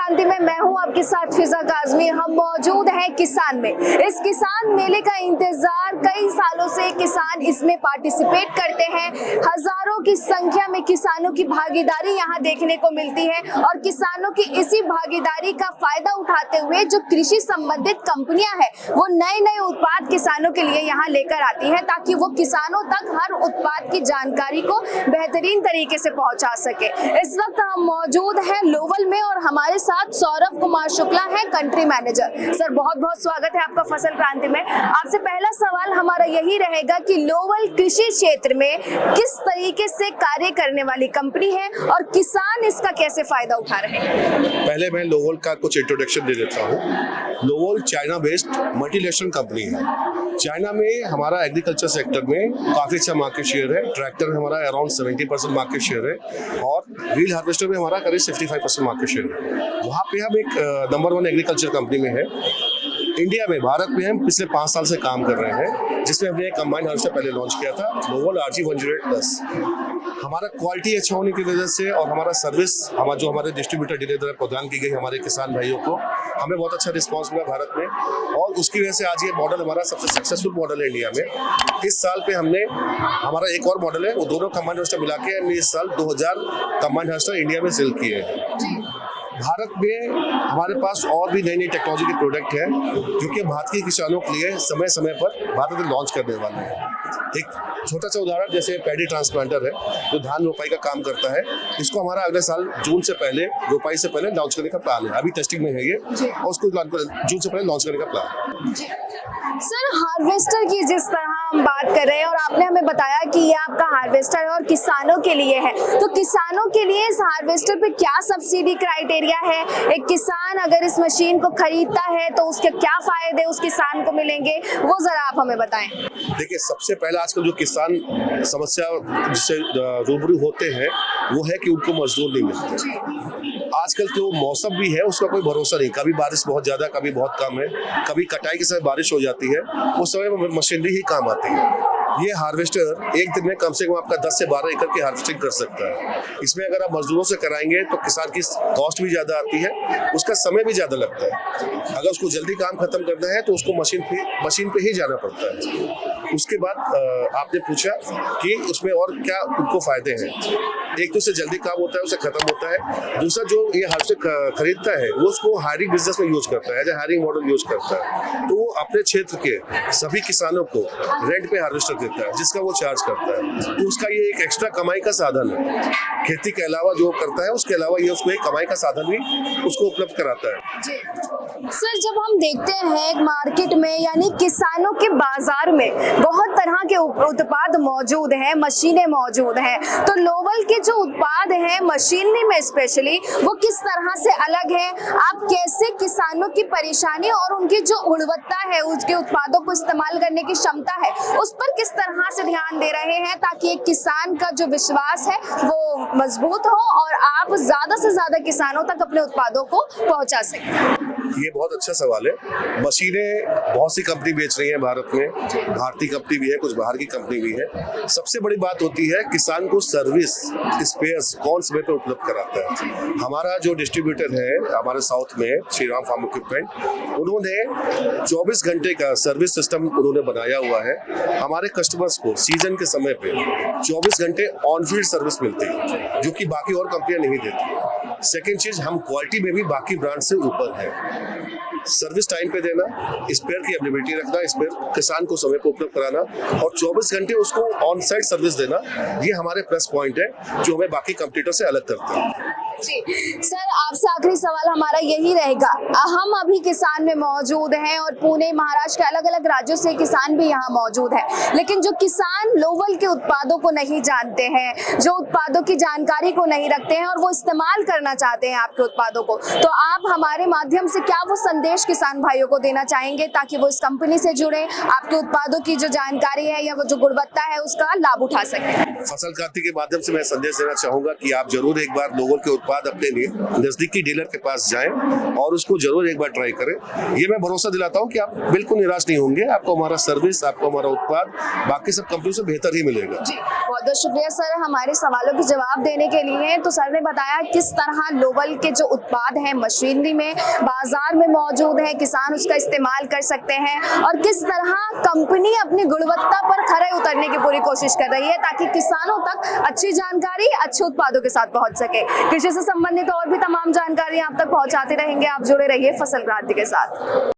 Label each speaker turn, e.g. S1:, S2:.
S1: क्रांति में मैं हूं आपके साथ फिजा काज़मी। हम मौजूद हैं किसान में। इस किसान मेले का इंतजार कई सालों से किसान इसमें पार्टिसिपेट करते हैं। हजारों की संख्या में किसानों की भागीदारी यहां देखने को मिलती है और किसानों की इसी भागीदारी का फायदा उठाते हुए जो कृषि संबंधित कंपनियां हैं वो नए नए उत्पाद किसानों के लिए यहाँ लेकर आती है ताकि वो किसानों तक हर उत्पाद की जानकारी को बेहतरीन तरीके से पहुंचा सके। इस वक्त हम मौजूद हैं लोवल में और हमारे साथ सौरभ कुमार शुक्ला है, कंट्री मैनेजर। सर बहुत बहुत स्वागत है आपका फसल क्रांति में। आपसे पहला सवाल हमारा यही रहेगा कि लोवल कृषि क्षेत्र में किस तरीके से कार्य करने वाली कंपनी है और किसान इसका कैसे फायदा उठा रहे हैं।
S2: पहले मैं लोवल का कुछ इंट्रोडक्शन दे देता हूँ। Level China based multinational company है। चाइना में हमारा एग्रीकल्चर सेक्टर में काफी अच्छा मार्केट शेयर है। ट्रैक्टर में हमारा अराउंड 70% मार्केट शेयर है और व्हील हार्वेस्टर में हमारा करीब 65% मार्केट शेयर है। वहाँ पे हम एक नंबर 1 एग्रीकल्चर कंपनी में है। इंडिया में, भारत में हम पिछले 5 साल से काम कर रहे हैं, जिसमें हमने एक कंबाइन हार्वेस्टर पहले लॉन्च किया था, लोवल RG108+। हमारा क्वालिटी अच्छा होने की वजह से और हमारा सर्विस जो हमारे डिस्ट्रीब्यूटर डीलर द्वारा प्रदान की गई हमारे किसान भाइयों को, हमें बहुत अच्छा रिस्पांस मिला भारत में और उसकी वजह से आज ये मॉडल हमारा सबसे सक्सेसफुल मॉडल है इंडिया में। इस साल पे हमने हमारा एक और मॉडल है, वो दोनों कंबाइन हार्वेस्टर मिला के हमने इस साल 2000 कंबाइन हार्वेस्टर इंडिया में सेल किए हैं। भारत में हमारे पास और भी नई नई टेक्नोलॉजी के प्रोडक्ट हैं जो कि भारत के किसानों के लिए समय समय पर भारत में लॉन्च करने वाले हैं। एक छोटा सा उदाहरण जैसे पैडी ट्रांसप्लांटर है जो धान रोपाई का काम करता है। इसको हमारा अगले साल जून से पहले, रोपाई से पहले लॉन्च करने का प्लान है। अभी टेस्टिंग में है ये और उसको जून से पहले लॉन्च करने का प्लान है।
S1: सर हार्वेस्टर की जिस तरह हम बात कर रहे हैं और आपने हमें बताया कि ये आपका हार्वेस्टर है और किसानों के लिए है, तो किसानों के लिए इस हार्वेस्टर पे क्या सब्सिडी क्राइटेरिया है? एक किसान अगर इस मशीन को खरीदता है तो उसके क्या फायदे उस किसान को मिलेंगे, वो जरा आप हमें बताएं।
S2: देखिए, सबसे पहला आजकल जो किसान समस्या जिससे रूबरू होते हैं वो है कि उनको मजदूर नहीं मिलते। आजकल जो मौसम भी है उसका कोई भरोसा नहीं, कभी बारिश बहुत ज्यादा, कभी बहुत कम है, कभी कटाई के समय बारिश हो जाती है, उस समय मशीनरी ही काम आती है। ये हार्वेस्टर एक दिन में कम से कम आपका 10 से 12 एकड़ की हार्वेस्टिंग कर सकता है। इसमें अगर आप मजदूरों से कराएंगे तो किसान की कॉस्ट भी ज्यादा आती है, उसका समय भी ज्यादा लगता है। अगर उसको जल्दी काम खत्म करना है तो उसको मशीन पे ही जाना पड़ता है। उसके बाद आपने पूछा कि उसमें और क्या उनको फायदे हैं। एक तो उससे जल्दी काम होता है, उसे खत्म होता है। दूसरा, जो ये हार्वेस्टर खरीदता है वो उसको हायरिंग बिजनेस में यूज करता है, as a hiring model use करता है। तो वो अपने क्षेत्र के सभी किसानों को रेंट पे हार्वेस्टर देता है जिसका वो चार्ज करता है। तो उसका ये एक एक्स्ट्रा कमाई का साधन है। खेती के अलावा जो करता है उसके अलावा ये उसको एक कमाई का साधन भी उसको उपलब्ध कराता है।
S1: जी सर, जब हम देखते हैं मार्केट में यानी किसानों के बाजार में बहुत तरह के उत्पाद मौजूद हैं, मशीनें मौजूद हैं, तो लोवल के जो उत्पाद हैं मशीनरी में स्पेशली वो किस तरह से अलग है? आप कैसे किसानों की परेशानी और उनकी जो गुणवत्ता है, उसके उत्पादों को इस्तेमाल करने की क्षमता है, उस पर किस तरह से ध्यान दे रहे हैं ताकि एक किसान का जो विश्वास है वो मजबूत हो और आप ज्यादा से ज्यादा किसानों तक अपने उत्पादों को पहुंचा सकें?
S2: ये बहुत अच्छा सवाल है। मशीनें बहुत सी कंपनी बेच रही है भारत में, भारतीय कंपनी भी है, कुछ बाहर की कंपनी भी है। सबसे बड़ी बात होती है किसान को सर्विस, स्पेयर्स कौन समय पर उपलब्ध कराता है। हमारा जो डिस्ट्रीब्यूटर है हमारे साउथ में, श्रीराम फार्म इक्विपमेंट, उन्होंने 24 घंटे का सर्विस सिस्टम उन्होंने बनाया हुआ है। हमारे कस्टमर्स को सीजन के समय पे 24 घंटे ऑन फील्ड सर्विस मिलती है जो कि बाकी और कंपनियां नहीं देती। सेकेंड चीज, हम क्वालिटी में भी बाकी ब्रांड से ऊपर है। सर्विस टाइम पे देना, स्पेयर की अवेलेबिलिटी रखना, स्पेयर किसान को समय पर उपलब्ध कराना और 24 घंटे उसको ऑन साइट सर्विस देना, ये हमारे प्लस पॉइंट है जो हमें बाकी कंपटीटर से अलग करते हैं।
S1: जी सर, आपसे आखिरी सवाल हमारा यही रहेगा। हम अभी किसान में मौजूद हैं और पुणे, महाराष्ट्र के अलग अलग राज्यों से किसान भी यहाँ मौजूद है, लेकिन जो किसान लोवल के उत्पादों को नहीं जानते हैं, जो उत्पादों की जानकारी को नहीं रखते हैं और वो इस्तेमाल करना चाहते हैं आपके उत्पादों को, तो आप हमारे माध्यम से क्या वो संदेश किसान भाइयों को देना चाहेंगे ताकि वो इस कंपनी से जुड़े, आपके उत्पादों की जो जानकारी है या वो जो गुणवत्ता है उसका लाभ उठा सके?
S2: फसल क्रांति के माध्यम से मैं संदेश देना चाहूंगा कि आप जरूर एक बार लोवल के उत्पाद अपने लिए नजदीकी डीलर के पास जाएं और उसको जरूर एक बार ट्राई करें। ये मैं भरोसा दिलाता हूँ कि आप बिल्कुल निराश नहीं होंगे। आपको हमारा सर्विस, आपको हमारा उत्पाद बाकी सब कंपनियों से बेहतर ही मिलेगा।
S1: जी, बहुत बहुत शुक्रिया सर हमारे सवालों के जवाब देने के लिए। तो सर ने बताया किस तरह लोवल के जो उत्पाद हैं मशीनरी में बाजार में मौजूद है, किसान उसका इस्तेमाल कर सकते हैं और किस तरह कंपनी अपनी गुणवत्ता पर खरे उतरने की पूरी कोशिश कर रही है ताकि किसानों तक अच्छी जानकारी अच्छे उत्पादों के साथ पहुंच सके। कृषि से संबंधित और भी तमाम जानकारी आप तक पहुंचाते रहेंगे। आप जुड़े रहिए फसल क्रांति के साथ।